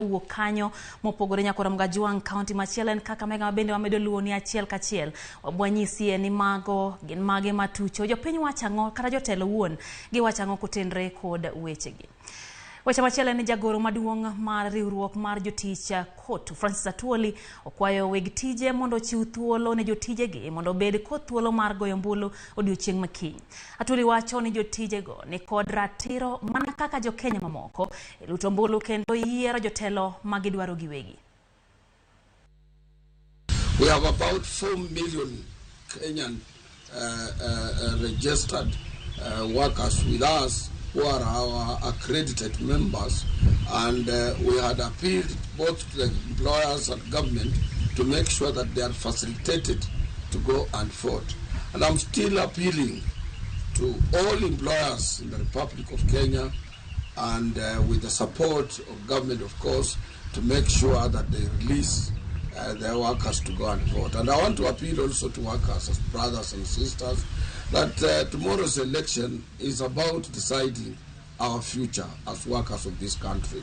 uo kanyo mopogore nyakora Mgajuang County machielen kaka mega bende wamedo luoni achiel kachiel wabwanyisi ni mago gin mage matucho jopiny wachango kata jotelo wuon gi wachango kutenre kod wechegi. Weche machielen ni jagoro maduong' mar riwruok mar jotich kotu Francis Atwoli okwayo weg tije mondo chiw thuolo ne jotije gi mondo bed kod thuolo mar goyo ombulu odiochieng' makiny. Atwoli wacho ni jotije go ni kod ratiro mana kaka Jokenya mamoko luto ombulu kendo yiero jotelo magidwaro giwegi. We have about 4 million Kenyan registered workers with us who are our accredited members, and we had appealed both to the employers and government to make sure that they are facilitated to go and vote. And I'm still appealing to all employers in the Republic of Kenya and with the support of government, of course, to make sure that they release their workers to go and vote. And I want to appeal also to workers as brothers and sisters that tomorrow's election is about deciding our future as workers of this country.